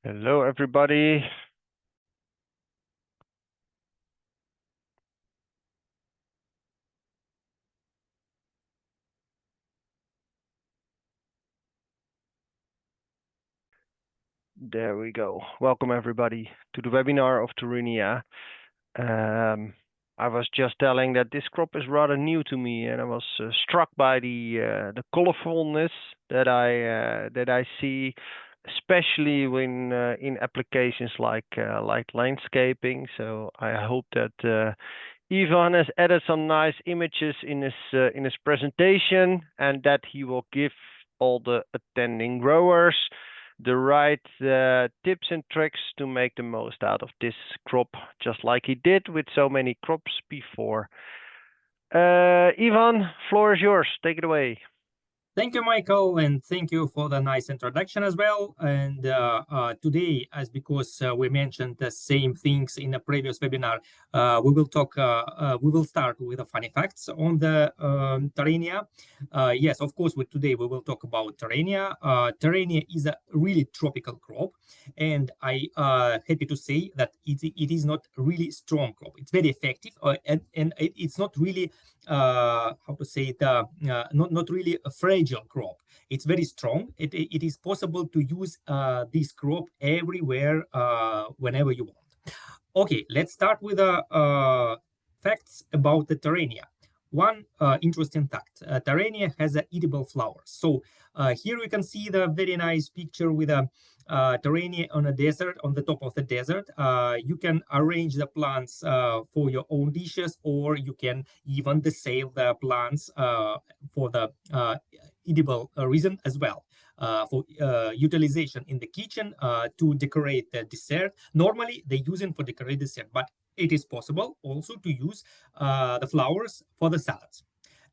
Hello, everybody. There we go. Welcome, everybody, to the webinar of Torenia. I was just telling that this crop is rather new to me, and I was struck by the colorfulness that I see, especially when in applications like landscaping. So I hope that Ivan has added some nice images in his presentation, and that he will give all the attending growers the right tips and tricks to make the most out of this crop, just like he did with so many crops before. Ivan, floor is yours. Take it away. Thank you, Michael, and thank you for the nice introduction as well. And today, as because we mentioned the same things in a previous webinar, we will start with the funny facts on the Torenia. Yes, of course, today we will talk about Torenia. Torenia is a really tropical crop, and I happy to say that it is not really strong crop. It's very effective, and it's not really how to say it, not really a fragile crop. It's very strong. It is possible to use this crop everywhere, whenever you want. Okay, let's start with facts about the Torenia. One interesting fact, Torenia has edible flowers. So here we can see the very nice picture with a Torenia on a desert, on the top of the desert. You can arrange the plants for your own dishes, or you can even save the plants for the edible reason as well. For utilization in the kitchen to decorate the dessert. Normally, they use it for decorate dessert, but it is possible also to use the flowers for the salads.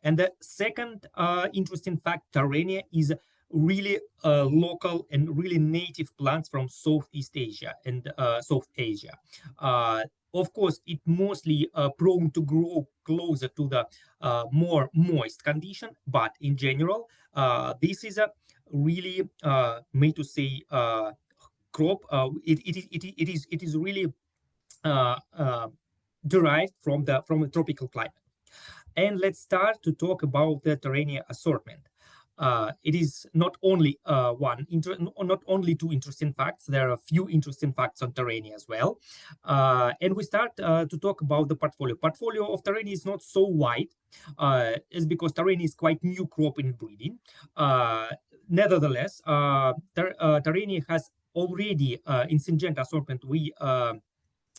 And the second interesting fact, Torenia is really local and really native plants from Southeast Asia and South Asia. Of course, it mostly prone to grow closer to the more moist condition, but in general, this is a really made to say crop. It is really derived from a tropical climate. And let's start to talk about the Torenia assortment. It is not only not only two interesting facts. There are a few interesting facts on Torenia as well. And we start to talk about the portfolio. Portfolio of Torenia is not so wide, is because Torenia is quite new crop in breeding. Nevertheless, Torenia has already in Syngenta assortment. We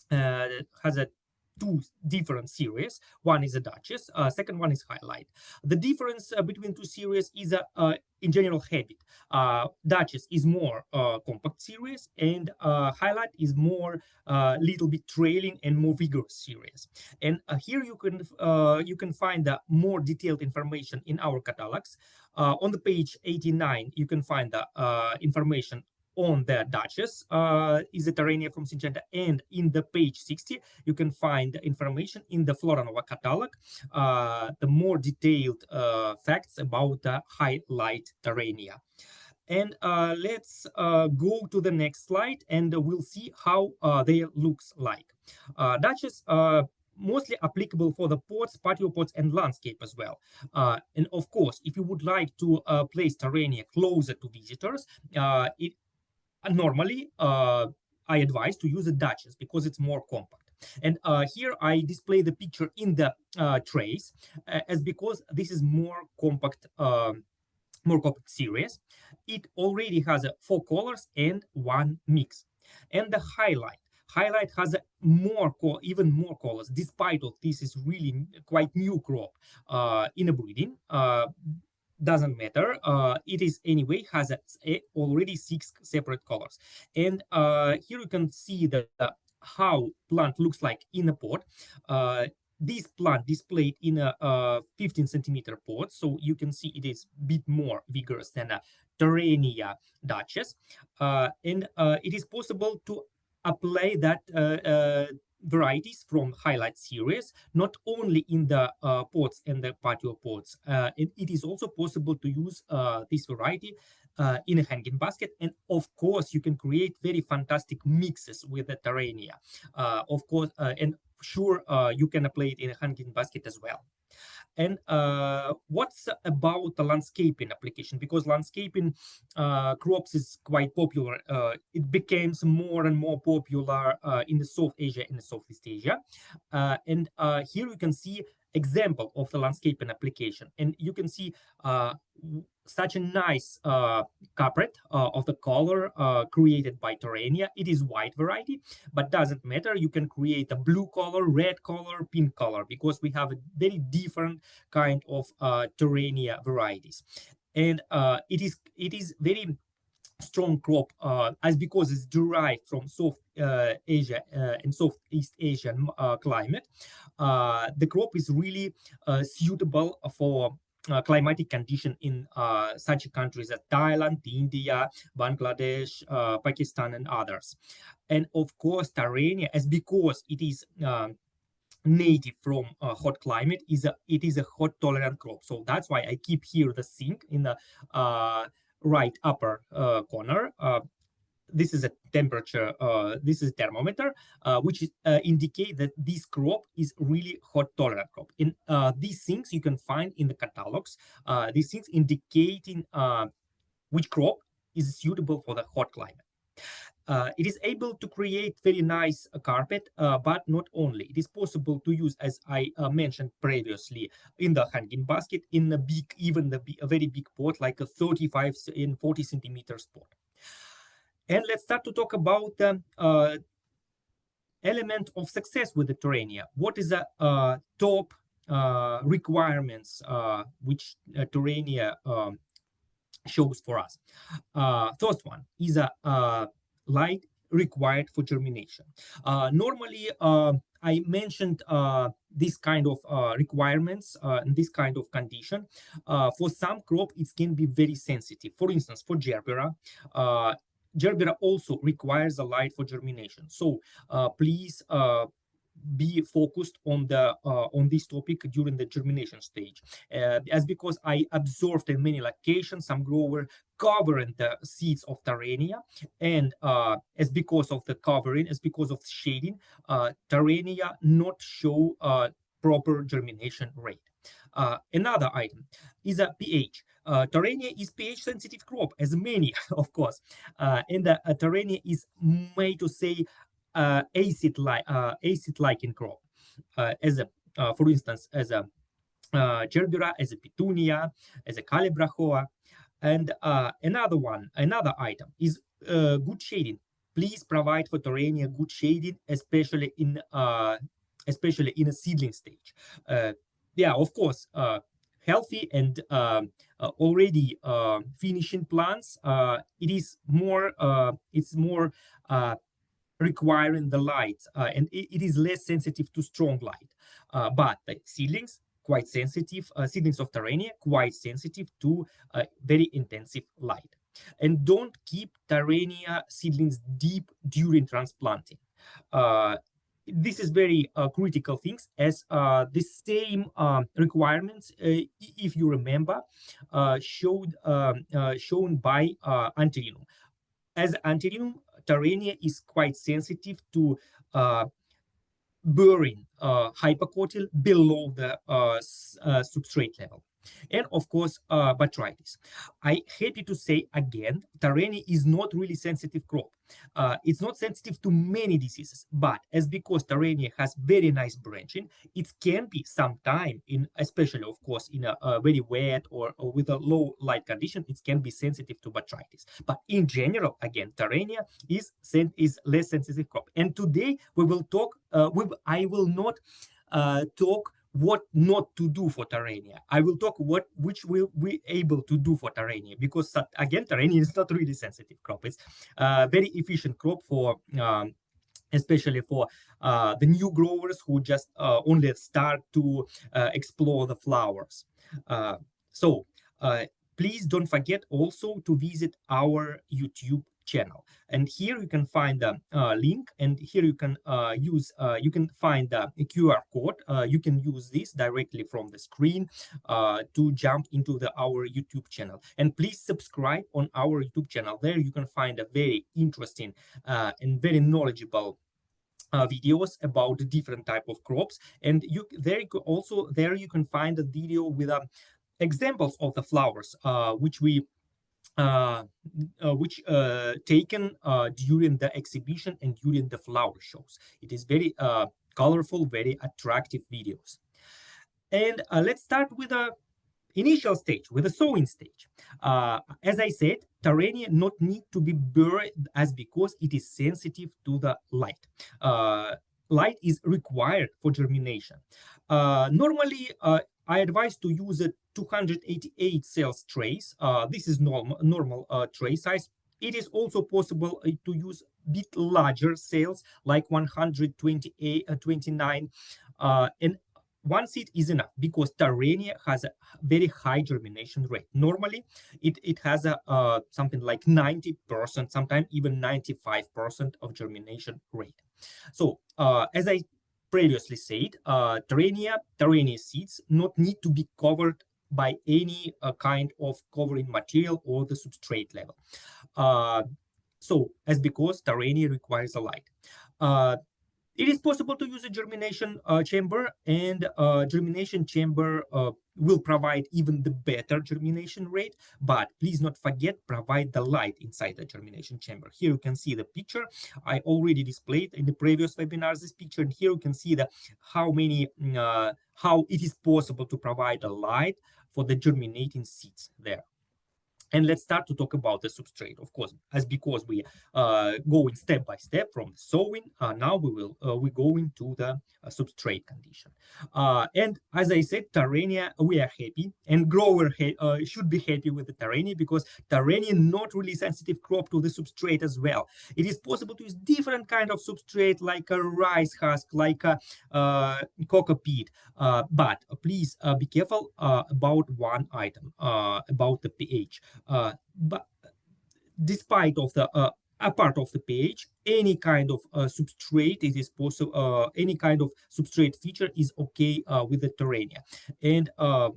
has a two different series. One is a Duchess, second one is Highlight. The difference between two series is in general habit. Duchess is more compact series, and Highlight is more little bit trailing and more vigorous series. And here you can find more detailed information in our catalogs. On the page 89, you can find the information on the Duchess, is the Torenia from Syngenta, and in the page 60 you can find the information in the Floranova catalog, the more detailed facts about the Highlight Torenia. And let's go to the next slide, and we'll see how they looks like. Duchess mostly applicable for the pots, patio pots, and landscape as well. And of course, if you would like to place Torenia closer to visitors, normally I advise to use a Duchess because it's more compact. And here I display the picture in the trays as because this is more compact series. It already has 4 colors and 1 mix. And the Highlight has even more colors, despite of this is really quite new crop in a breeding. Doesn't matter. It is anyway has already 6 separate colors. And here you can see how plant looks like in a pot. This plant displayed in a 15 centimeter pot, so you can see it is a bit more vigorous than a Torenia Duchess. And it is possible to apply that varieties from Highlight series, not only in the pots and the patio pots. It is also possible to use this variety in a hanging basket. And of course, you can create very fantastic mixes with the Torenia. Of course, and sure, you can apply it in a hanging basket as well. And what's about the landscaping application? Because landscaping crops is quite popular. It becomes more and more popular in the South Asia and the Southeast Asia. And here you can see example of the landscaping application. And you can see such a nice carpet of the color created by Torenia. It is white variety, but doesn't matter. You can create a blue color, red color, pink color, because we have a very different kind of Torenia varieties. And it is very strong crop as because it's derived from South Asia and Southeast Asian climate. The crop is really suitable for climatic condition in such countries as Thailand, India, Bangladesh, Pakistan, and others. And of course, Torenia, as because it is native from hot climate, it is a hot tolerant crop. So that's why I keep here the zinc in the right upper corner. This is a temperature, this is thermometer, which indicate that this crop is really hot tolerant crop. In these things you can find in the catalogs, these things indicating which crop is suitable for the hot climate. It is able to create very nice carpet, but not only. It is possible to use, as I mentioned previously, in the hanging basket, in a big, even a very big pot, like a 35 and 40 centimeters pot. And let's start to talk about the element of success with the Torenia. What is the top requirements which Torenia shows for us? First one is a light required for germination. Normally, I mentioned this kind of requirements and this kind of condition. For some crop, it can be very sensitive. For instance, for gerbera, gerbera also requires a light for germination. So please be focused on the on this topic during the germination stage, as because I observed in many locations some grower covering the seeds of Torenia, and as because of the covering, as because of shading, Torenia not show proper germination rate. Another item is a pH. Torenia is pH sensitive crop, as many, of course, and the Torenia is made to say acid-like in crop, as a for instance, as a gerbera, as a petunia, as a calibrachoa. And another item is good shading. Please provide for Torenia good shading, especially in a seedling stage. Yeah, of course, healthy and already finishing plants, it's more requiring the light, and it is less sensitive to strong light. But the seedlings, quite sensitive, seedlings of Torenia, quite sensitive to very intensive light. And don't keep Torenia seedlings deep during transplanting. This is very critical things, as the same requirements, if you remember, shown by Antilinum. As Antilinum, Torenia is quite sensitive to burying hypocotyl below the substrate level. And of course, botrytis. I happy to say again, Torenia is not really sensitive crop. It's not sensitive to many diseases, but as because Torenia has very nice branching, it can be sometime in, especially of course in a very wet or with a low light condition, it can be sensitive to botrytis. But in general, again, Torenia is less sensitive crop. And today we will talk. I will not talk what not to do for Torenia. I will talk which will we able to do for Torenia, because again, Torenia is not really sensitive crop. It's a very efficient crop for especially for the new growers who just only start to explore the flowers. So please don't forget also to visit our YouTube channel. And here you can find the link, and here you can you can find the QR code. You can use this directly from the screen to jump into our YouTube channel. And please subscribe on our YouTube channel. There you can find a very interesting and very knowledgeable videos about the different type of crops. And there you can find a video with examples of the flowers uh, taken during the exhibition and during the flower shows. It is very colorful, very attractive videos. And let's start with a initial stage, with the sowing stage. As I said, Torenia not need to be buried as because it is sensitive to the light. Light is required for germination. Normally, I advise to use a 288 cells trays. This is normal tray size. It is also possible to use a bit larger cells like 129, and one seed is enough because Torenia has a very high germination rate. Normally, it has a something like 90%, sometimes even 95% of germination rate. So, as I previously said, Torenia seeds not need to be covered by any kind of covering material or the substrate level. So, as because Torenia requires a light. It is possible to use a germination chamber, and germination chamber will provide even the better germination rate, but please not forget provide the light inside the germination chamber. Here you can see the picture. I already displayed in the previous webinars this picture, and here you can see how it is possible to provide a light for the germinating seeds there. And let's start to talk about the substrate, of course, because we going step by step from the sowing. Now we go into the substrate condition. And as I said, Torenia, we are happy, and grower should be happy with the Torenia because Torenia not really sensitive crop to the substrate as well. It is possible to use different kind of substrate like a rice husk, like a cocoa peat, but please be careful about one item, about the pH. But despite of the apart of the pH, any kind of substrate, it is possible. Any kind of substrate feature is okay with the Torenia, and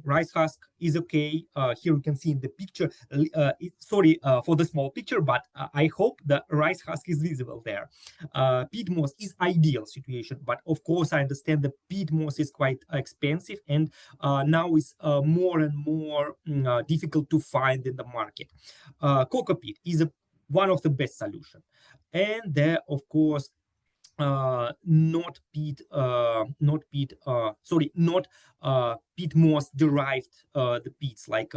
rice husk is okay. Here you can see in the picture. Sorry for the small picture, but I hope the rice husk is visible there. Peat moss is ideal situation, but of course I understand the peat moss is quite expensive, and now is more and more difficult to find in the market. Cocoa peat is one of the best solution, and there of course not peat moss derived the peats like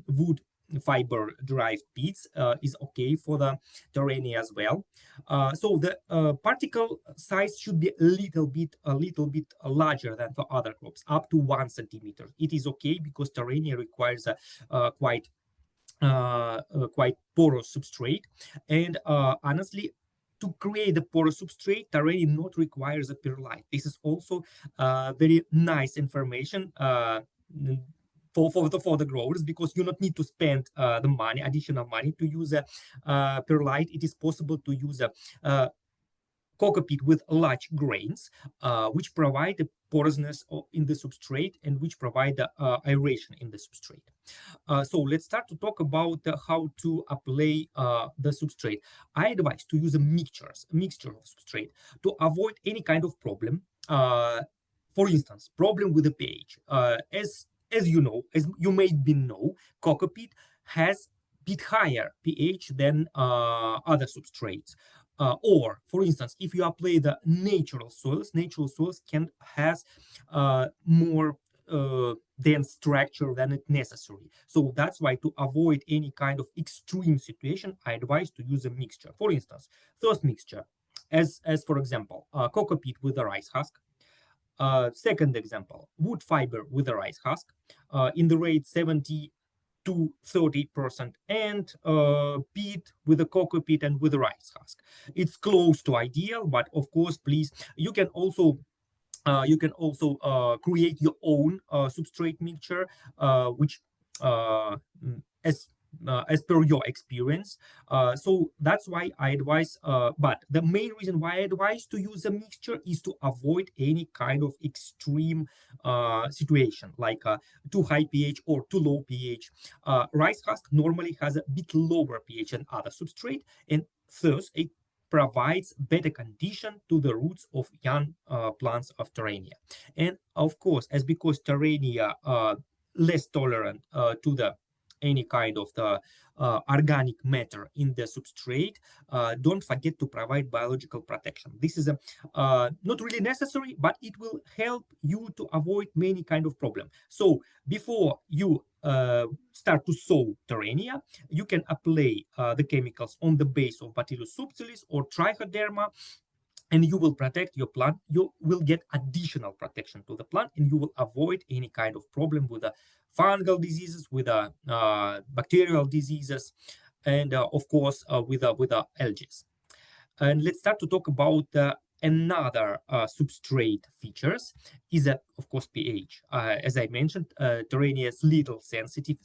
wood fiber derived peats is okay for the Torenia as well. So the particle size should be a little bit larger than for other crops, up to 1 centimeter. It is okay because Torenia requires a quite porous substrate, and honestly, to create the porous substrate, Torenia not requires a perlite. This is also very nice information for the growers, because you not need to spend the additional money to use a perlite. It is possible to use a cocoa peat with large grains, which provide the porousness in the substrate and which provide the aeration in the substrate. So let's start to talk about how to apply the substrate. I advise to use a mixture of substrate to avoid any kind of problem. For instance, problem with the pH. As you know, as you maybe know, cocoa peat has bit higher pH than other substrates. Or, for instance, if you apply the natural soils can has more dense structure than it necessary. So that's why, to avoid any kind of extreme situation, I advise to use a mixture. For instance, first mixture, as for example, cocoa peat with a rice husk. Second example, wood fiber with a rice husk in the rate 70 to 30%, and peat with a cocoa peat and with a rice husk. It's close to ideal, but of course, please, you can also create your own substrate mixture, which as as per your experience. So that's why I advise, but the main reason why I advise to use a mixture is to avoid any kind of extreme situation, like too high pH or too low pH. Rice husk normally has a bit lower pH than other substrate, and thus it provides better condition to the roots of young plants of Torenia. And of course, as because Torenia less tolerant to the any kind of the organic matter in the substrate, don't forget to provide biological protection. This is not really necessary, but it will help you to avoid many kind of problem. So before you start to sow Torenia, you can apply the chemicals on the base of Bacillus subtilis or Trichoderma, and you will protect your plant. You will get additional protection to the plant, and you will avoid any kind of problem with the fungal diseases, with the bacterial diseases, and of course with the algae. And let's start to talk about another substrate features is of course pH. As I mentioned, Torenia is little sensitive.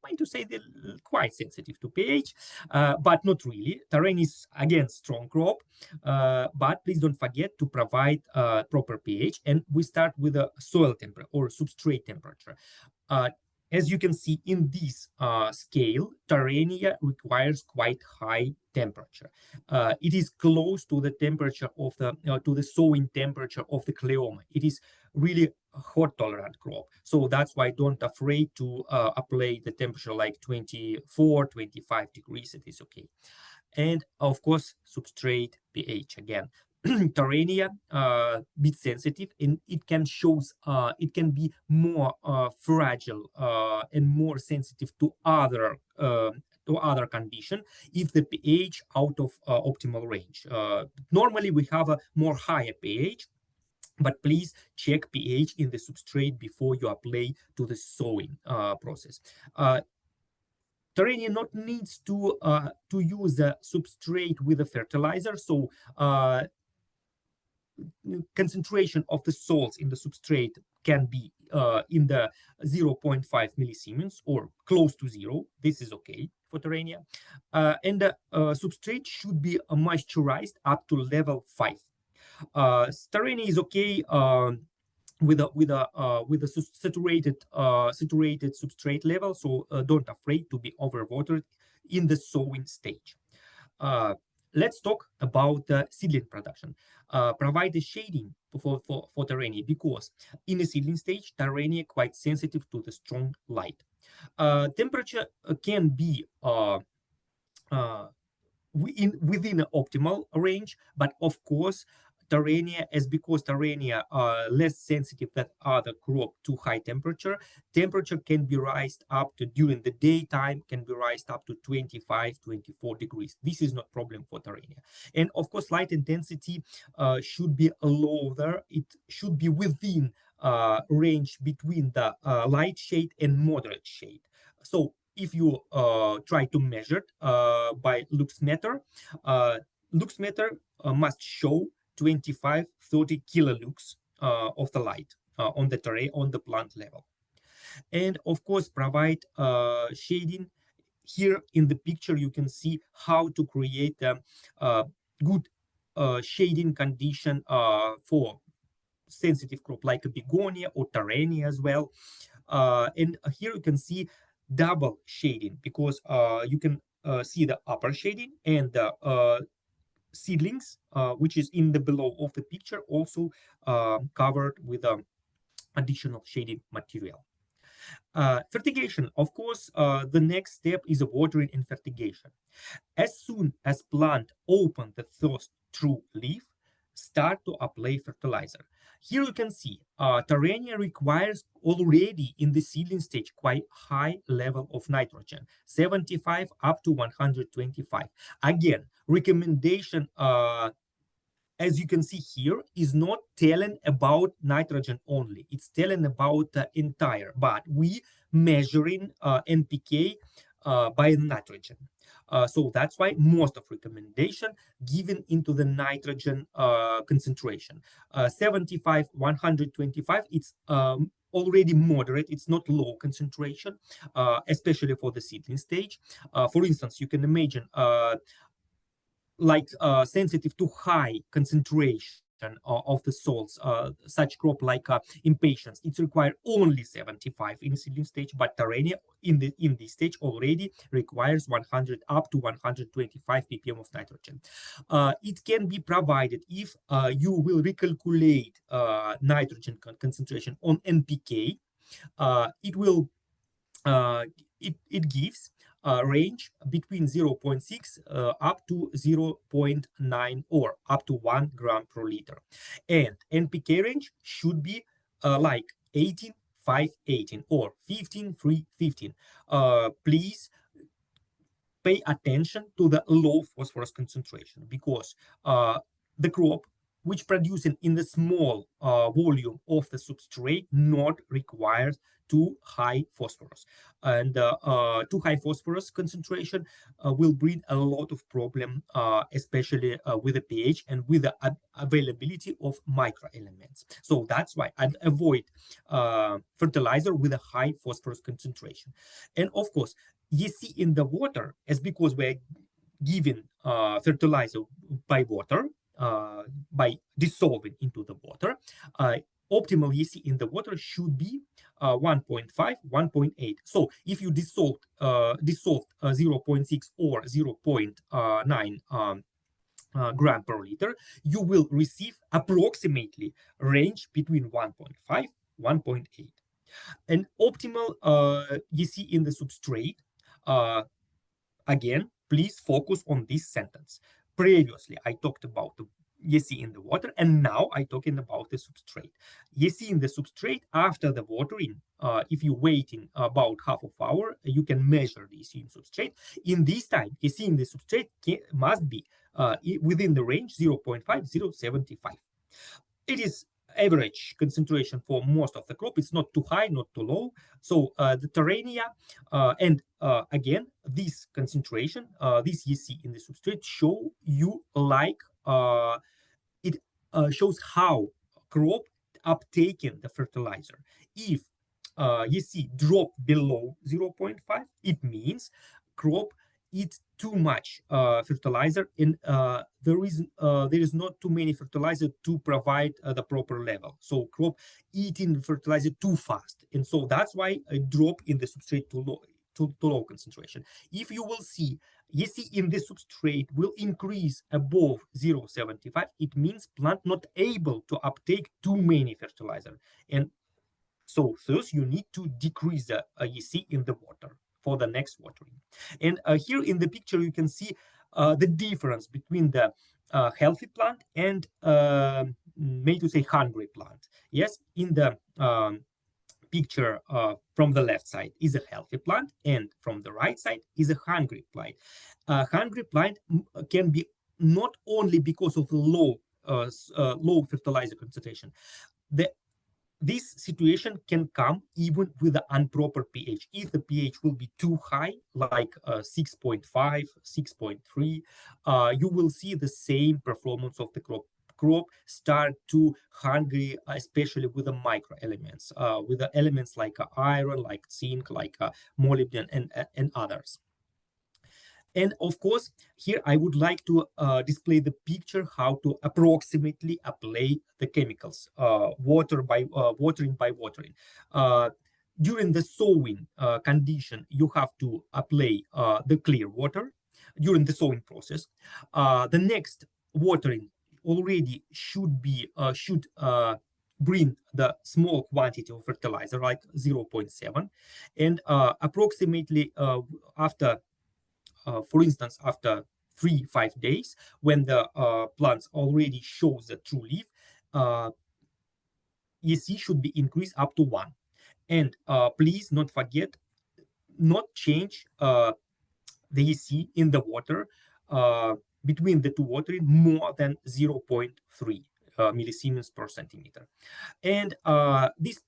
Going to say they're quite sensitive to pH, but not really. Torenia is again strong crop, but please don't forget to provide proper pH. And we start with a soil temperature or substrate temperature. As you can see in this scale, Torenia requires quite high temperature. It is close to the temperature of the to the sowing temperature of the cleoma. It is really a hot tolerant crop, so that's why don't afraid to apply the temperature like 24, 25 degrees. It is okay. And of course, substrate pH again. Torenia bit sensitive, and it can it can be more fragile and more sensitive to other condition if the pH out of optimal range. Normally we have a more higher pH, but please check pH in the substrate before you apply to the sowing process. Torenia not needs to use a substrate with a fertilizer, so concentration of the salts in the substrate can be in the 0.5 millisiemens or close to zero. This is okay for Torenia. And the substrate should be moisturized up to level 5. Torenia is okay with a saturated substrate level, so don't afraid to be overwatered in the sowing stage. Let's talk about the seedling production. Provide the shading for Torenia, because in the seedling stage, Torenia quite sensitive to the strong light. Temperature can be within an optimal range, but of course, Torenia, because Torenia less sensitive than other crop to high temperature, temperature can be raised up to, during the daytime, can be raised up to 25, 24 degrees. This is not problem for Torenia. And of course, light intensity should be lower. It should be within range between the light shade and moderate shade. So if you try to measure by luxmeter, luxmeter must show 25, 30 kilolux of the light on the terrain, on the plant level. And of course, provide shading. Here in the picture, you can see how to create a good shading condition for sensitive crop like a begonia or Torenia as well. And here you can see double shading, because you can see the upper shading and the seedlings, which is in the below of the picture, also covered with additional shading material. Fertigation, of course, the next step is watering and fertigation. As soon as plant open the first true leaf, start to apply fertilizer. Here you can see Torenia requires already in the seedling stage quite high level of nitrogen, 75 up to 125. Again, recommendation as you can see here, is not telling about nitrogen only. It's telling about the entire, but we measuring NPK by nitrogen. So that's why most of recommendation given into the nitrogen concentration. 75, 125, it's already moderate, it's not low concentration, especially for the seedling stage. For instance, you can imagine sensitive to high concentration of the salts, such crop like impatiens, it requires only 75 in seedling stage, but Torenia in this stage already requires 100 up to 125 ppm of nitrogen. It can be provided if you will recalculate nitrogen concentration on NPK. It will it gives a range between 0.6 up to 0.9 or up to 1 gram per liter. And NPK range should be like 18, 5, 18 or 15, 3, 15. Please pay attention to the low phosphorus concentration, because the crop which producing in the small volume of the substrate not requires too high phosphorus, and too high phosphorus concentration will bring a lot of problem, especially with the pH and with the availability of microelements. So that's why I'd avoid fertilizer with a high phosphorus concentration. And of course, you see in the water, as because we're giving fertilizer by water, by dissolving into the water, optimal EC in the water should be 1.5, 1.8. So if you dissolve 0.6 or 0.9 gram per liter, you will receive approximately range between 1.5, 1.8. And optimal EC in the substrate, again, please focus on this sentence. Previously, I talked about the EC in the water, and now I'm talking about the substrate. EC in the substrate after the watering, if you're waiting about half of hour, you can measure the EC in substrate. In this time, EC in the substrate must be within the range 0.5, 0.75. It is average concentration for most of the crop. It's not too high, not too low. So the Torenia, and again, this concentration, this EC in the substrate show you like it shows how crop uptaking the fertilizer. If EC drop below 0.5, it means crop eats too much fertilizer, and there is not too many fertilizer to provide the proper level. So crop eating fertilizer too fast, and so that's why a drop in the substrate to low concentration. If you will see EC in the substrate will increase above 0.75, it means plant not able to uptake too many fertilizer, and so first you need to decrease the EC in the water for the next watering. And here in the picture, you can see the difference between the healthy plant and, may to say, hungry plant. Yes, in the picture from the left side is a healthy plant, and from the right side is a hungry plant. Hungry plant can be not only because of low fertilizer concentration. This situation can come even with the improper pH. If the pH will be too high, like 6.5, 6.3, you will see the same performance of the crop. Crop start to hungry, especially with the micro elements, with the elements like iron, like zinc, like molybdenum, and others. And of course, here I would like to display the picture how to approximately apply the chemicals, watering by watering. During the sowing condition, you have to apply the clear water during the sowing process. The next watering already should bring the small quantity of fertilizer, like 0.7, and approximately after for instance, after 3-5 days, when the plants already shows the true leaf, EC should be increased up to 1. And please not forget, not change the EC in the water between the two watering more than 0.3 millisiemens per centimeter. And this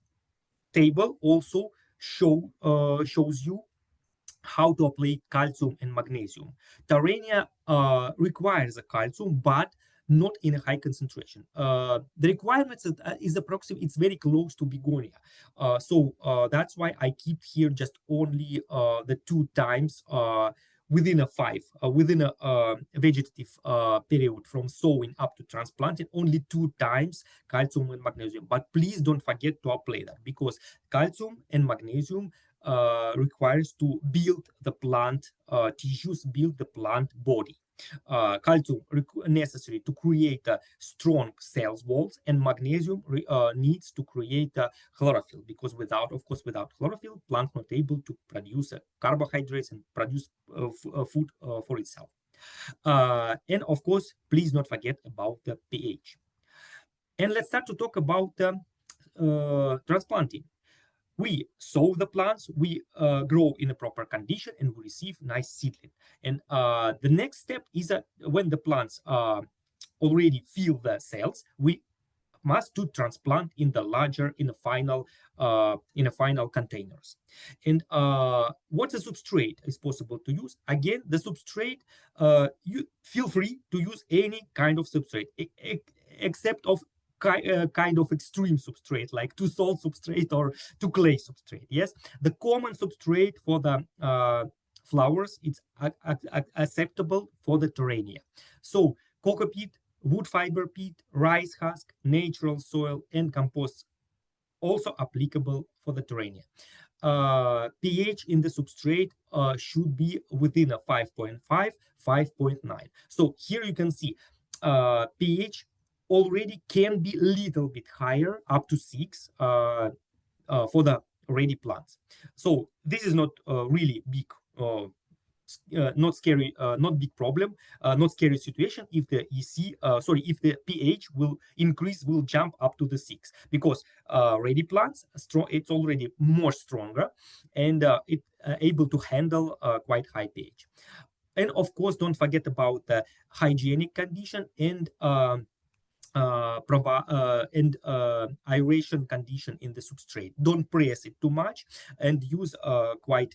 table also shows you how to apply calcium and magnesium. Torenia requires a calcium, but not in a high concentration. The requirements is approximate, it's very close to begonia. So that's why I keep here just only the 2 times within a vegetative period from sowing up to transplanting, only 2 times calcium and magnesium. But please don't forget to apply that, because calcium and magnesium requires to build the plant tissues, build the plant body. Calcium necessary to create strong cells walls, and magnesium needs to create chlorophyll, because without chlorophyll, plant not able to produce carbohydrates and produce food for itself. And of course, please not forget about the pH. And let's start to talk about transplanting. We sow the plants, we grow in a proper condition, and we receive nice seedling. And the next step is that when the plants already fill the cells, we must to transplant in the larger, in a final containers. And what the substrate is possible to use? Again, the substrate, you feel free to use any kind of substrate, except of kind of extreme substrate, like to salt substrate or to clay substrate. Yes, the common substrate for the flowers, it's acceptable for the Torenia. So coco peat, wood fiber peat, rice husk, natural soil, and compost also applicable for the Torenia. pH in the substrate should be within a 5.5, 5.9. So here you can see pH already can be a little bit higher, up to 6 for the ready plants. So this is not really big, not scary, not big problem, not scary situation if the if the pH will increase, will jump up to the 6, because ready plants, it's already more stronger, and it able to handle quite high pH. And of course, don't forget about the hygienic condition and aeration condition in the substrate. Don't press it too much, and use quite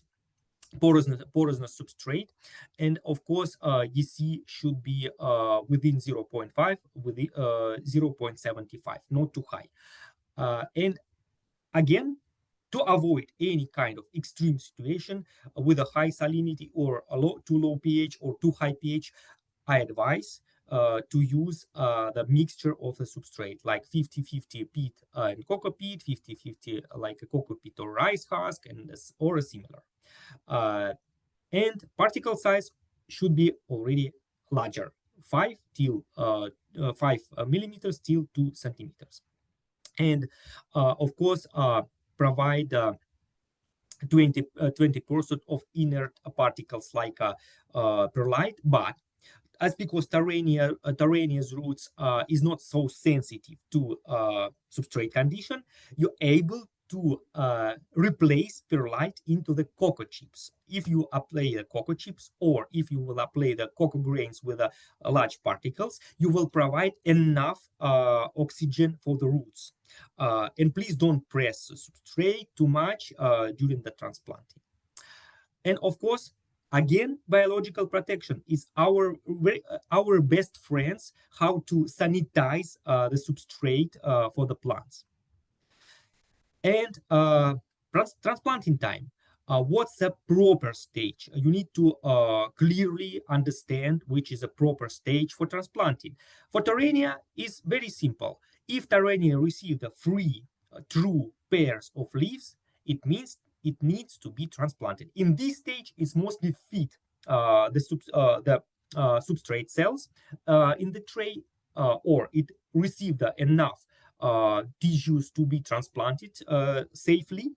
porous substrate. And of course, EC should be within 0.5, within 0.75, not too high. And again, to avoid any kind of extreme situation with a high salinity or too low pH or too high pH, I advise to use the mixture of the substrate, like 50-50 peat and coco peat, 50-50 like a coco peat or rice husk, and or a similar. And particle size should be already larger, 5 millimeters till 2 centimeters. And of course, provide 20% of inert particles like perlite, but as because Torenia's roots is not so sensitive to substrate condition, you're able to replace perlite into the cocoa chips. If you apply the cocoa chips, or if you will apply the cocoa grains with large particles, you will provide enough oxygen for the roots. And please don't press the substrate too much during the transplanting. And of course, again, biological protection is our best friends, how to sanitize the substrate for the plants. And transplanting time. What's the proper stage? You need to clearly understand which is a proper stage for transplanting. For Torenia, is very simple. If Torenia receives the 3 true pairs of leaves, it means it needs to be transplanted. In this stage, it's mostly feed the substrate cells in the tray, or it received enough tissues to be transplanted safely.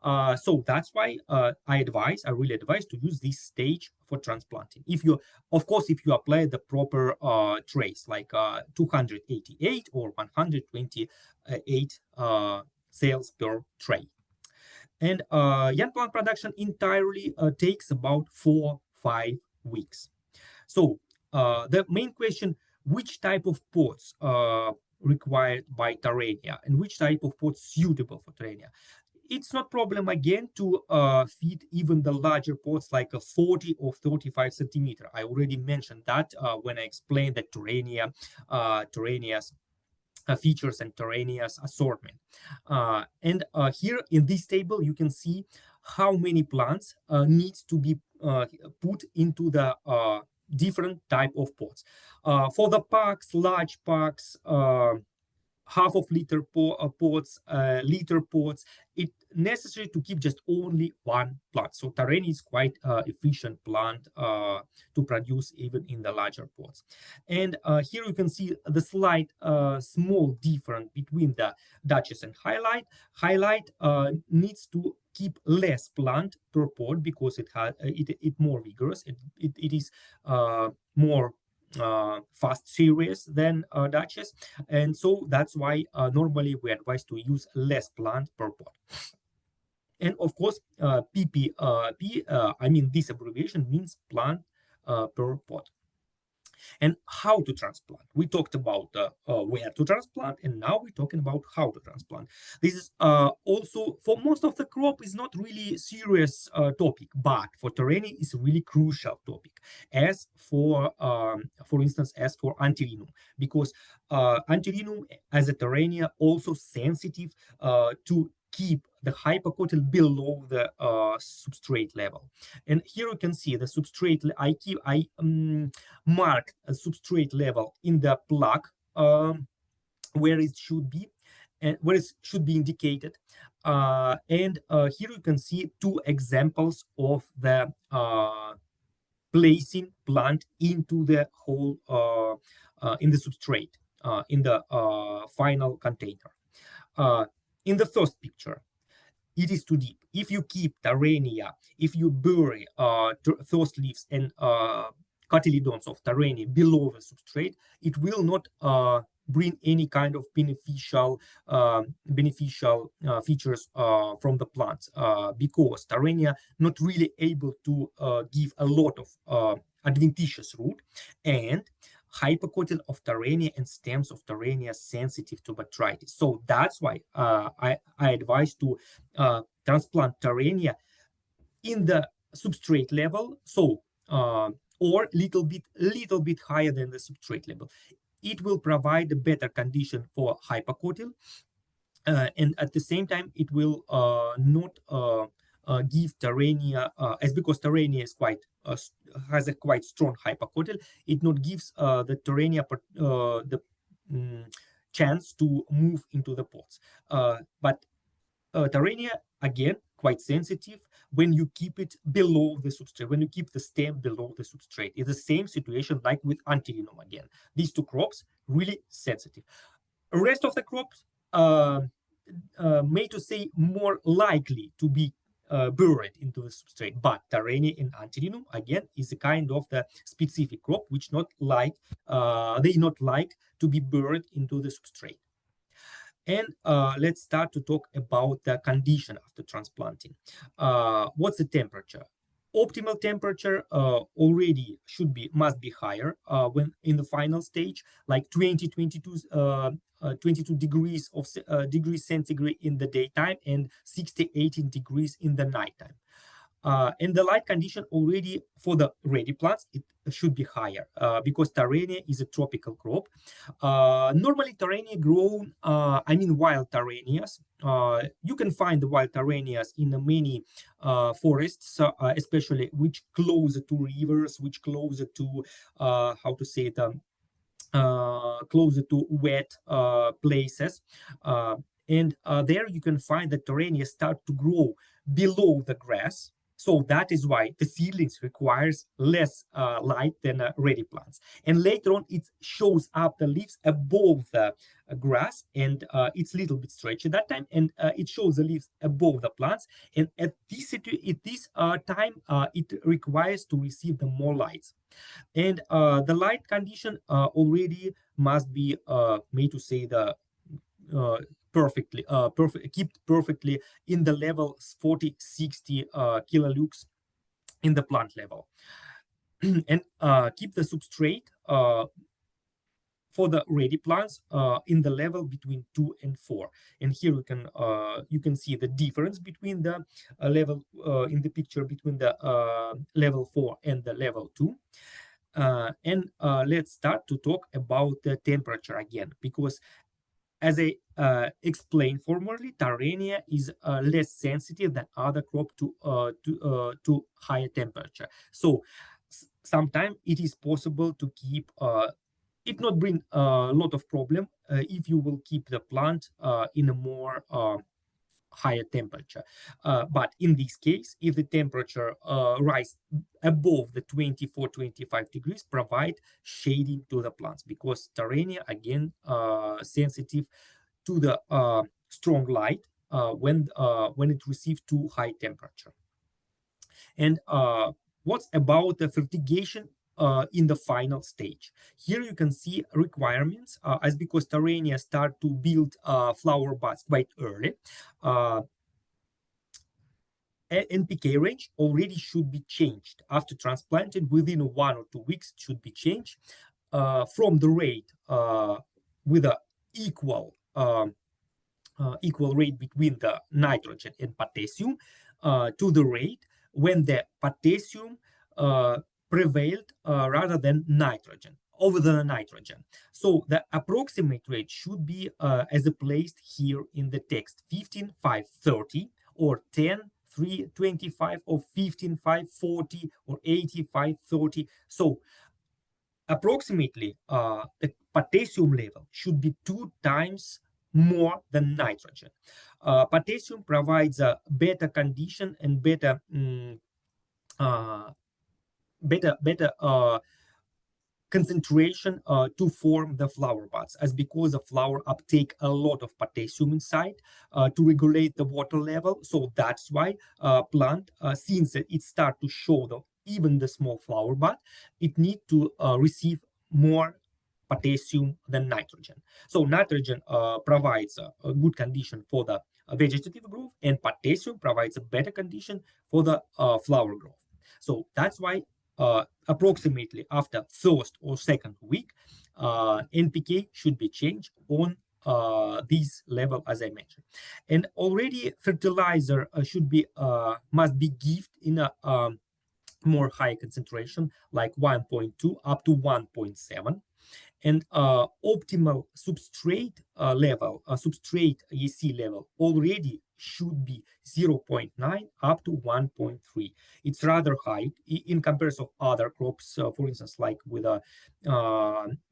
So that's why I really advise to use this stage for transplanting. Of course, if you apply the proper trays, like 288 or 128 cells per tray. And young plant production entirely takes about 4-5 weeks. So the main question, which type of pots required by Torenia and which type of pots suitable for Torenia? it's not problem again to feed even the larger pots like a 40 or 35 centimeter. I already mentioned that when I explained the Torenia's features and Torenia's assortment. And here in this table, you can see how many plants needs to be put into the different type of pots. For the packs, large packs, half of liter pots, liter pots, it necessary to keep just only one plant. So Torenia is quite efficient plant to produce even in the larger pots. And here you can see the slight small difference between the Duchess and Highlight. Highlight needs to keep less plant per pot because it more vigorous. It is more fast series than Duchess, and so that's why normally we advise to use less plant per pot. And of course, PPP, I mean this abbreviation means plant per pot. And how to transplant. We talked about where to transplant, and now we're talking about how to transplant. This is also for most of the crop is not really serious topic, but for Torenia is a really crucial topic. As for instance, as for Antilinum, because Antilinum as a Torenia also sensitive to keep the hypocotyl below the substrate level. And here you can see the substrate. I mark a substrate level in the plug where it should be, and where it should be indicated. And here you can see two examples of the placing plant into the hole in the substrate in the final container. In the first picture, it is too deep. If you keep Torenia, if you bury first leaves and cotyledons of Torenia below the substrate, it will not bring any kind of beneficial features from the plants because Torenia not really able to give a lot of adventitious root, and hypocotyl of Torenia and stems of Torenia sensitive to botrytis. So that's why I advise to transplant Torenia in the substrate level, so or little bit higher than the substrate level. It will provide a better condition for hypocotyl, and at the same time it will not give Torenia, as because Torenia is has a quite strong hypocotyl, it not gives the Torenia the chance to move into the pots. But Torenia, again, quite sensitive when you keep it below the substrate, when you keep the stem below the substrate. It's the same situation like with Antilinum again. These two crops, really sensitive. The rest of the crops, made to say more likely to be buried into the substrate, but Torenia and Antilinum again is a kind of the specific crop which not like they not like to be buried into the substrate. And let's start to talk about the condition after transplanting. What's the temperature? Optimal temperature already must be higher when in the final stage, like 22 degrees centigrade in the daytime and 18 degrees in the nighttime. And the light condition already for the ready plants, it should be higher because Torenia is a tropical crop. Normally Torenia grown, I mean wild Torenias. You can find the wild Torenias in many forests, especially which closer to rivers, which closer to, how to say it, closer to wet places. And there you can find that Torenia start to grow below the grass. So that is why the seedlings requires less light than ready plants. And later on, it shows up the leaves above the grass, and it's a little bit stretchy at that time, and it shows the leaves above the plants. And at this time, it requires to receive the more lights. And the light condition already must be made to say the kept perfectly in the level 40-60 kilolux in the plant level. And keep the substrate for the ready plants in the level between 2 and 4. And here you can see the difference between the level in the picture between the level 4 and the level 2. And let's start to talk about the temperature again, because as I explained formerly, Torenia is less sensitive than other crop to higher temperature. So sometimes it is possible to keep it not bring a lot of problem if you will keep the plant in a more higher temperature. But in this case, if the temperature rise above the 24-25 degrees, provide shading to the plants, because Torenia again sensitive to the strong light when it receives too high temperature. And what's about the fertigation in the final stage? Here you can see requirements as because Torenia start to build flower buds quite early. NPK range already should be changed after transplanted. Within 1 or 2 weeks should be changed from the rate with a equal rate between the nitrogen and potassium to the rate when the potassium prevailed rather than nitrogen over the nitrogen. So the approximate rate should be as placed here in the text: 15,530 or 10,325 or 15,540 or 85,30. So approximately the potassium level should be 2 times more than nitrogen. Potassium provides a better condition and better concentration to form the flower buds, as because the flower uptake a lot of potassium inside to regulate the water level. So that's why plant since it start to show even the small flower bud, it need to receive more potassium than nitrogen. So nitrogen provides a good condition for the vegetative growth, and potassium provides a better condition for the flower growth. So that's why approximately after first or second week, NPK should be changed on this level, as I mentioned. And already fertilizer must be given in a more high concentration, like 1.2 up to 1.7. And optimal substrate level, substrate EC level already should be 0.9 up to 1.3. It's rather high in comparison of other crops, for instance, like with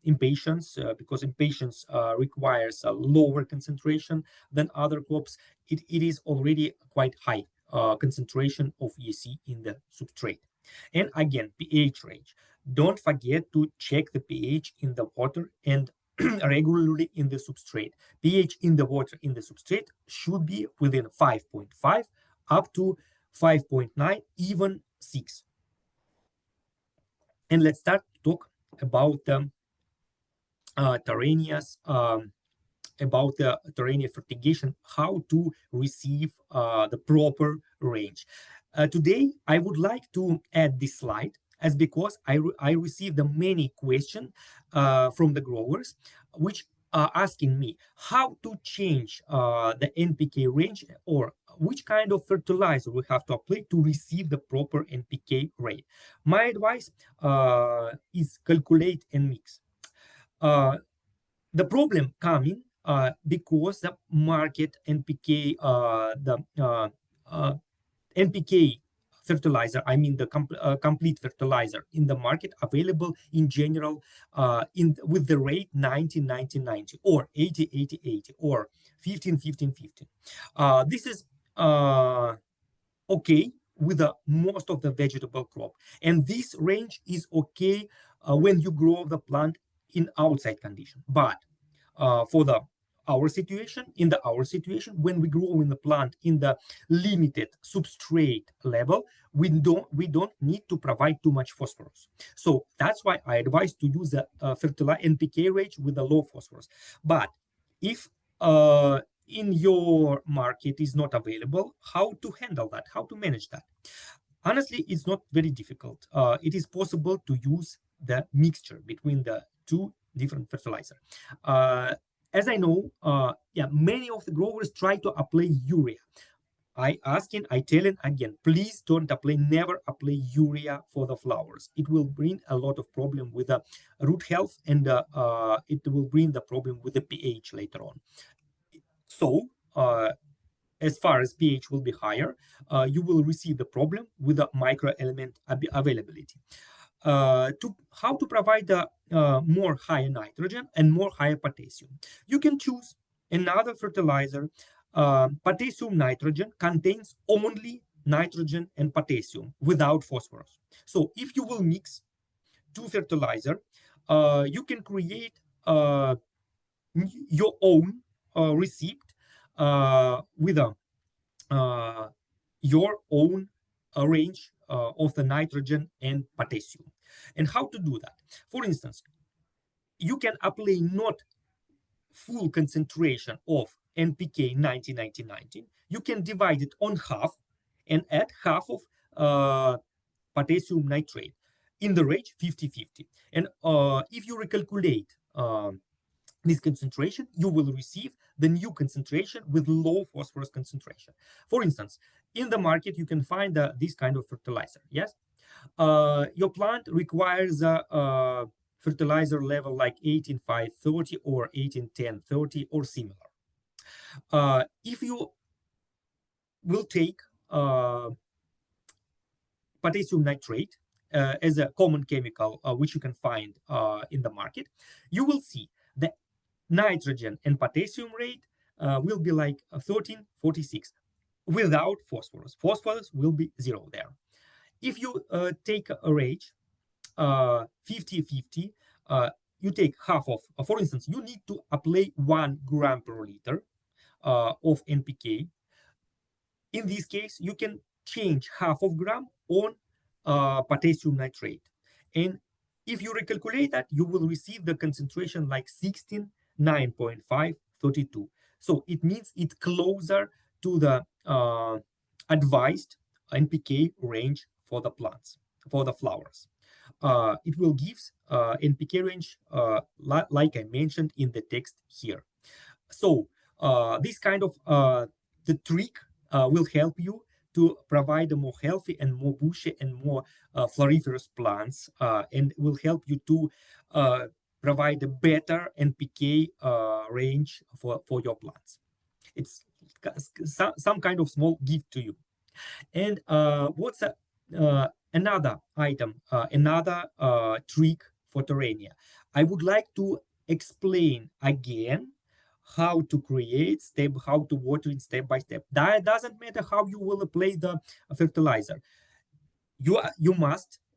impatiens, because impatiens requires a lower concentration than other crops. It is already quite high concentration of EC in the substrate. And again, pH range. Don't forget to check the pH in the water and regularly in the substrate. pH in the water in the substrate should be within 5.5 up to 5.9, even 6. And let's start to talk about Torenia's about the Torenia fertigation, how to receive the proper range. Today, I would like to add this slide as because I received many questions from the growers, which are asking me how to change the NPK range, or which kind of fertilizer we have to apply to receive the proper NPK rate. My advice is calculate and mix. The problem coming because the market NPK, NPK fertilizer, I mean the complete fertilizer in the market available in general with the rate 90-90-90 or 80-80-80 or 15-15-15. This is okay with most of the vegetable crop, and this range is okay when you grow the plant in outside condition. But for our situation, when we grow in the plant in the limited substrate level, we don't need to provide too much phosphorus. So that's why I advise to use the fertilizer NPK range with the low phosphorus. But if in your market is not available, how to handle that, how to manage that? Honestly, it's not very difficult. It is possible to use the mixture between the two different fertilizer. As I know, many of the growers try to apply urea. I tell it again, please don't apply, never apply urea for the flowers. It will bring a lot of problem with the root health, and it will bring the problem with the pH later on. So, as far as pH will be higher, you will receive the problem with the microelement availability. How to provide the more higher nitrogen and more higher potassium. You can choose another fertilizer. Potassium nitrogen contains only nitrogen and potassium without phosphorus. So if you will mix two fertilizer, you can create your own receipt with your own range of the nitrogen and potassium. And how to do that? For instance, you can apply not full concentration of NPK 90-90-90. You can divide it on half and add half of potassium nitrate in the range 50-50. And if you recalculate this concentration, you will receive the new concentration with low phosphorus concentration. For instance, in the market, you can find this kind of fertilizer. Yes, your plant requires a fertilizer level like 18-5-30 or 18-10-30 or similar. If you will take potassium nitrate as a common chemical, which you can find in the market, you will see the nitrogen and potassium rate will be like 13-46 without phosphorus. Phosphorus will be 0 there. If you take a range 50-50, you take half of, for instance, you need to apply 1 gram per liter of NPK. In this case, you can change half of gram on potassium nitrate. And if you recalculate that, you will receive the concentration like 16, 9.5, 32. So it means it's closer to the advised NPK range for the plants, for the flowers. It will give NPK range like I mentioned in the text here. So this kind of the trick will help you to provide a more healthy and more bushy and more floriferous plants, and will help you to provide a better NPK range for your plants. It's some kind of small gift to you. And what's another item, another trick for Torenia? I would like to explain again how to create how to water it step by step. That doesn't matter how you will apply the fertilizer. You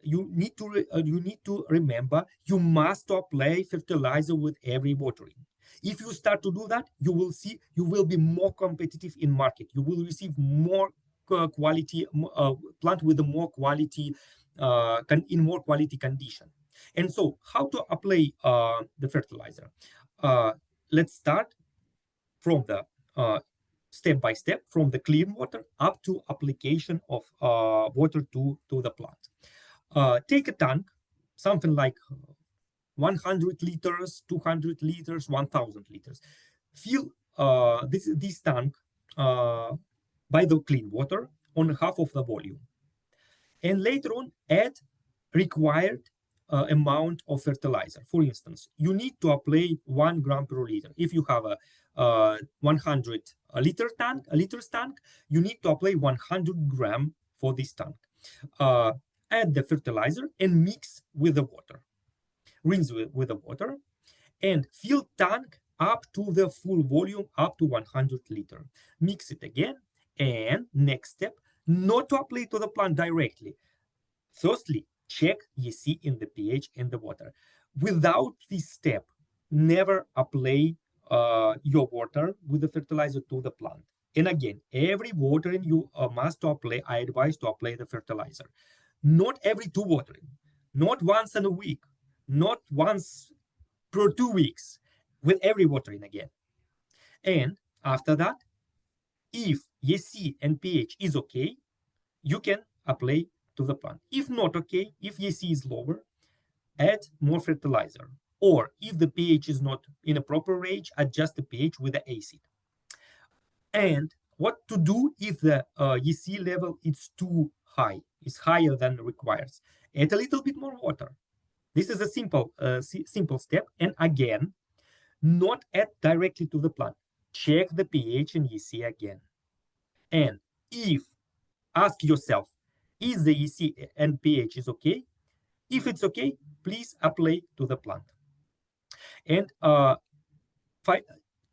need to remember you must apply fertilizer with every watering. If you start to do that, you will see you will be more competitive in market. You will receive more quality plant with a more quality in more quality condition. And so, how to apply the fertilizer? Let's start from the step by step, from the clean water up to application of water to the plant. Take a tank, something like 100 liters, 200 liters, 1000 liters. Fill this tank by the clean water on half of the volume. And later on, add required amount of fertilizer. For instance, you need to apply 1 gram per liter. If you have a 100 liters tank, you need to apply 100 gram for this tank. Add the fertilizer and mix with the water. Rinse with the water and fill tank up to the full volume, up to 100 liter. Mix it again. And next step, not to apply to the plant directly. Firstly, check EC in the pH in the water. Without this step, never apply your water with the fertilizer to the plant. And again, every watering you must apply, I advise to apply the fertilizer. Not every 2 watering, not once in a week, not once per 2 weeks, with every watering again. And after that, if EC and pH is okay, you can apply to the plant. If not okay, if EC is lower, add more fertilizer. Or if the pH is not in a proper range, adjust the pH with the acid. And what to do if the EC level is too high, is higher than requires? Add a little bit more water. This is a simple step. And again, not add directly to the plant. Check the pH and EC again. And if, ask yourself, is the EC and pH is okay? If it's okay, please apply to the plant. And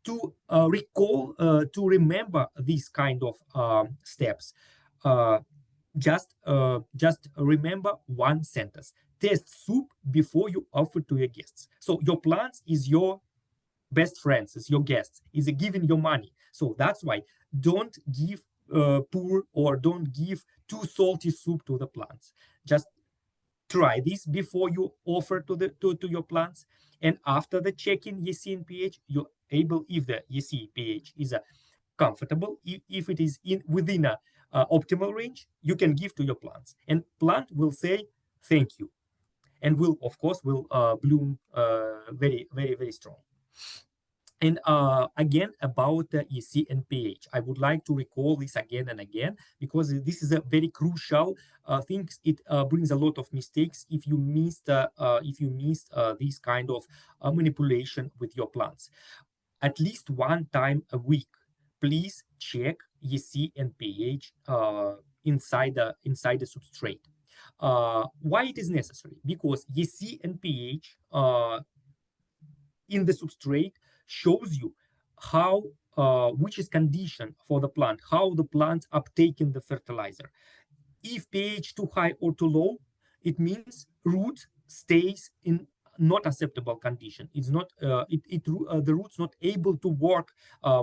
to recall, to remember these kind of steps, just remember one sentence: test soup before you offer to your guests. So your plants is your best friends, is your guests, is giving your money. So that's why don't give poor or don't give too salty soup to the plants. Just try this before you offer to your plants. And after the check-in EC and pH, you're able, if the EC pH is comfortable, if it is within a optimal range, you can give to your plants, and plant will say thank you, and will, of course, will bloom very, very, very strong. And again, about the EC and pH, I would like to recall this again and again, because this is a very crucial thing. It brings a lot of mistakes if you miss this kind of manipulation with your plants. At least one time a week, please check EC and pH inside the substrate. Why it is necessary? Because EC and pH in the substrate shows you how which is condition for the plant, how the plant uptaking the fertilizer. If pH too high or too low, it means root stays in not acceptable condition. It's not the roots not able to work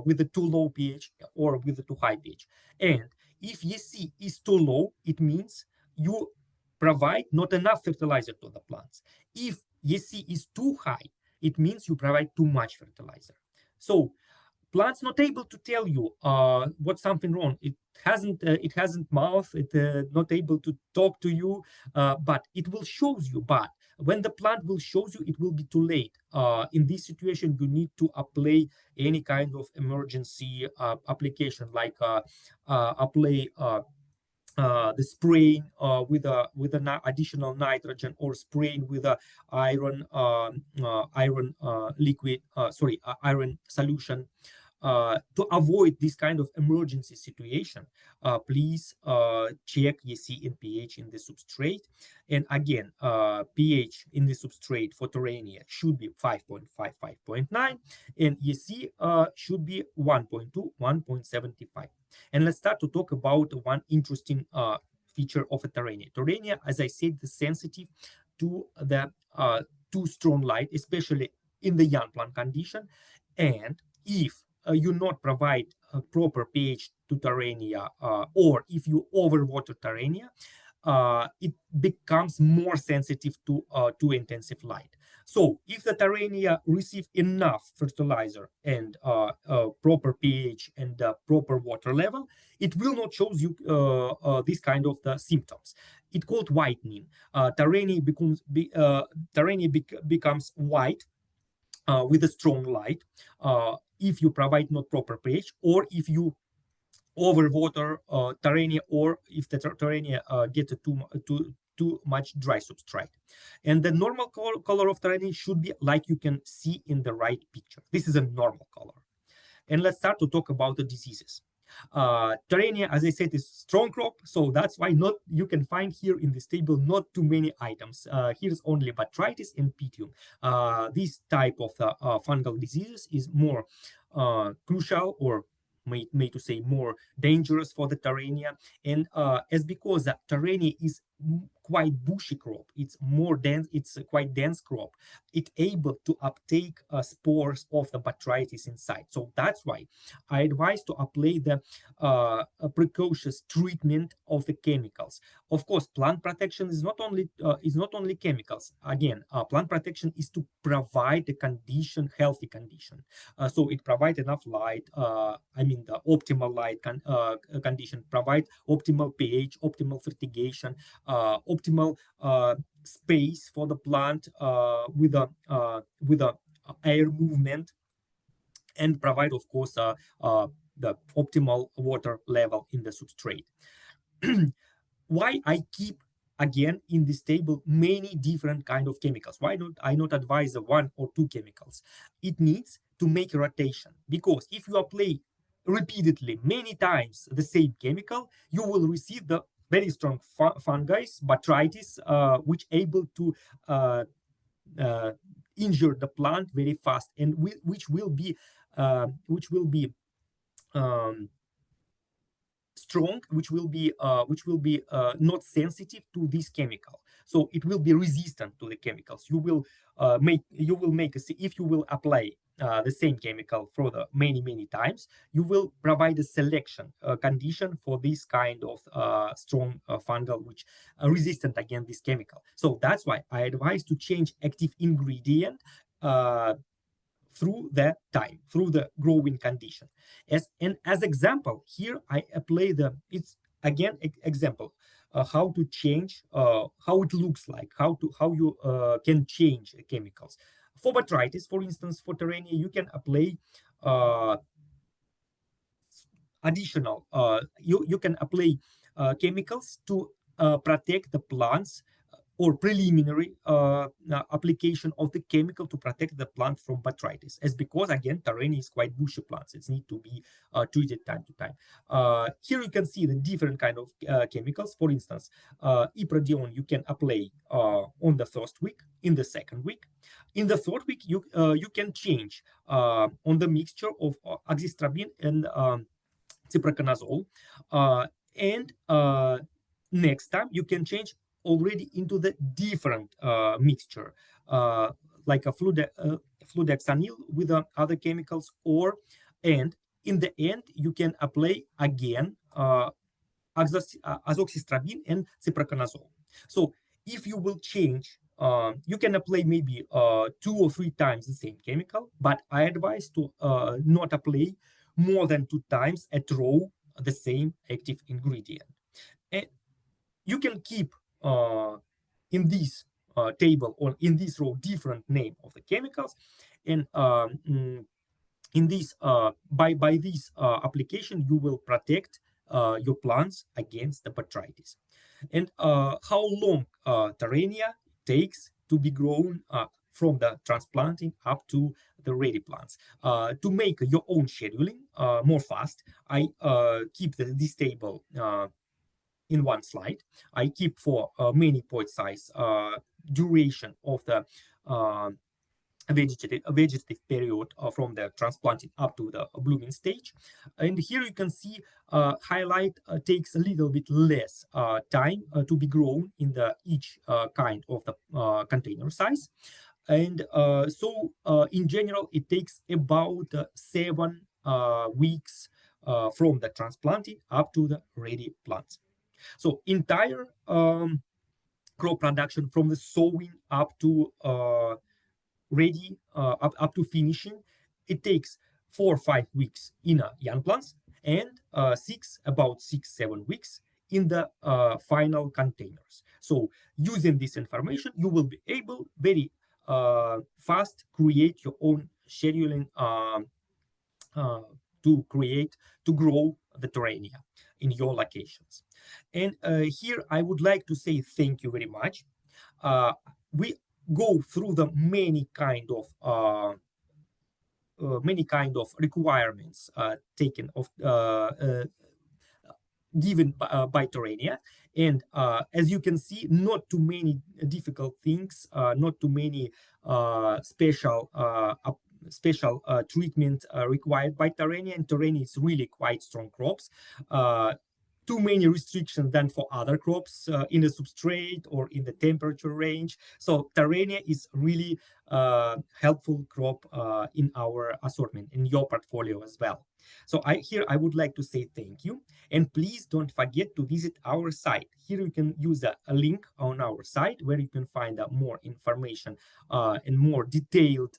with the too low pH or with the too high pH. And if EC is too low, it means you provide not enough fertilizer to the plants. If EC is too high, it means you provide too much fertilizer. So plants not able to tell you what's something wrong. It hasn't mouth. It not able to talk to you, but it will shows you. But when the plant will shows you, it will be too late. In this situation, you need to apply any kind of emergency application, like apply the spraying with an additional nitrogen, or spraying with a iron liquid, iron solution. To avoid this kind of emergency situation, please check EC and pH in the substrate. And again, pH in the substrate for Torenia should be 5.5, 5.9, and EC should be 1.2, 1.75. And let's start to talk about one interesting feature of a Torenia. Torenia, as I said, is sensitive to the too strong light, especially in the young plant condition. And if you not provide a proper pH to Torenia, or if you overwater Torenia, it becomes more sensitive to intensive light. So if the Torenia receive enough fertilizer and proper pH and proper water level, it will not show you this kind of the symptoms. It's called whitening. Torenia becomes white with a strong light if you provide not proper pH, or if you overwater Torenia, or if the Torenia gets too much dry substrate. And the normal color of Torenia should be like you can see in the right picture. This is a normal color. And let's start to talk about the diseases. Torenia, as I said, is strong crop, so that's why not you can find here in this table not too many items. Here's only botrytis and pythium. This type of fungal diseases is more crucial, or may to say more dangerous for the Torenia. And as because the Torenia is quite bushy crop, it's more dense, it's a quite dense crop, it's able to uptake spores of the botrytis inside. So that's why I advise to apply the precocious treatment of the chemicals. Of course, plant protection is not only chemicals. Again, plant protection is to provide the condition, healthy condition. So it provides enough light. I mean, the optimal light condition, provide optimal pH, optimal fertigation, optimal space for the plant with a air movement, and provide, of course, the optimal water level in the substrate. Why I keep again in this table many different kind of chemicals? Why don't I not advise the one or two chemicals? It needs to make a rotation, because if you apply repeatedly many times the same chemical, you will receive the very strong fungi, botrytis, which able to uh, uh, injure the plant very fast, and which will be um, strong, which will be not sensitive to this chemical, so it will be resistant to the chemicals. If you will apply the same chemical for the many times, you will provide a selection condition for this kind of strong fungal, which are resistant against this chemical. So that's why I advise to change active ingredient uh, through the time, through the growing condition. As example, here I apply it's again example, how to change, how it looks like, how you can change chemicals. For botrytis, for instance, for Torenia, you can apply uh, additional, you can apply chemicals to protect the plants, or preliminary application of the chemical to protect the plant from botrytis, as because again Torenia is quite bushy plants, it need to be treated time to time. Here you can see the different kind of chemicals. For instance, iprodion you can apply on the first week, in the second week. In the third week, you can change on the mixture of azistrabin and ciproconazole, and next time you can change already into the different mixture, uh, like a fluoxanil with other chemicals, and in the end you can apply again azoxystrobin and ciproconazole. So if you will change, you can apply maybe 2 or 3 times the same chemical, but I advise to not apply more than 2 times at row the same active ingredient. And you can keep in this table or in this row different name of the chemicals, and in this by this application you will protect your plants against the botrytis. And how long Torenia takes to be grown from the transplanting up to the ready plants. To make your own scheduling more fast, I keep this table in one slide. I keep for many point size duration of the uh, vegetative period from the transplanting up to the blooming stage. And here you can see highlight takes a little bit less time to be grown in the each kind of the container size. And in general, it takes about 7 weeks from the transplanting up to the ready plants. So entire crop production from the sowing up to ready, up to finishing, it takes 4 or 5 weeks in young plants, and about 6 or 7 weeks in the final containers. So using this information, you will be able very fast create your own scheduling uh, to grow the Torenia in your locations. And here I would like to say thank you very much. We go through the many kind of requirements taken of given by Torenia. And as you can see, not too many difficult things, not too many special treatment required by Torenia. And Torenia is really quite strong crops. Too many restrictions than for other crops in the substrate or in the temperature range. So Torenia is really helpful crop in our assortment, in your portfolio as well. So here I would like to say thank you, and please don't forget to visit our site. Here you can use a link on our site where you can find more information and more detailed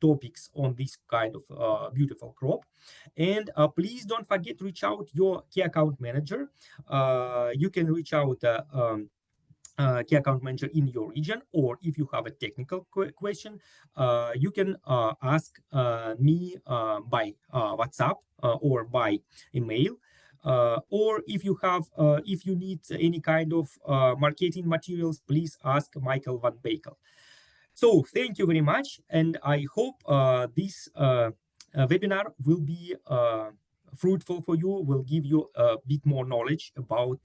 topics on this kind of beautiful crop. And please don't forget to reach out your key account manager. You can reach out key account manager in your region, or if you have a technical question, you can ask me by WhatsApp or by email. Or if you have, if you need any kind of marketing materials, please ask Michael Van Bakel. So thank you very much, and I hope this webinar will be fruitful for you, will give you a bit more knowledge about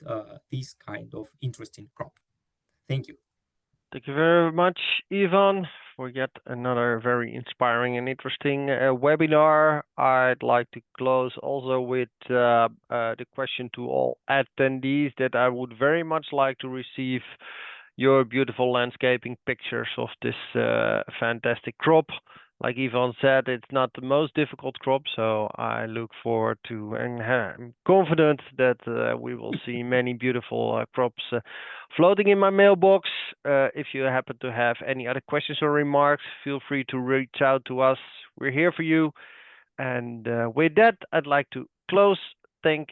this kind of interesting crop. Thank you. Thank you very much, Ivan, for yet another very inspiring and interesting webinar. I'd like to close also with the question to all attendees that I would very much like to receive your beautiful landscaping pictures of this fantastic crop. Like Ivan said, it's not the most difficult crop, so I look forward to, and I'm confident that we will see many beautiful crops floating in my mailbox. If you happen to have any other questions or remarks, feel free to reach out to us. We're here for you. And with that, I'd like to close. Thank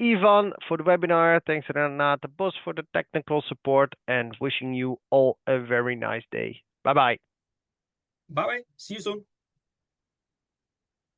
Ivan for the webinar. Thanks Renata Bos for the technical support, and wishing you all a very nice day. Bye-bye. Bye-bye. See you soon.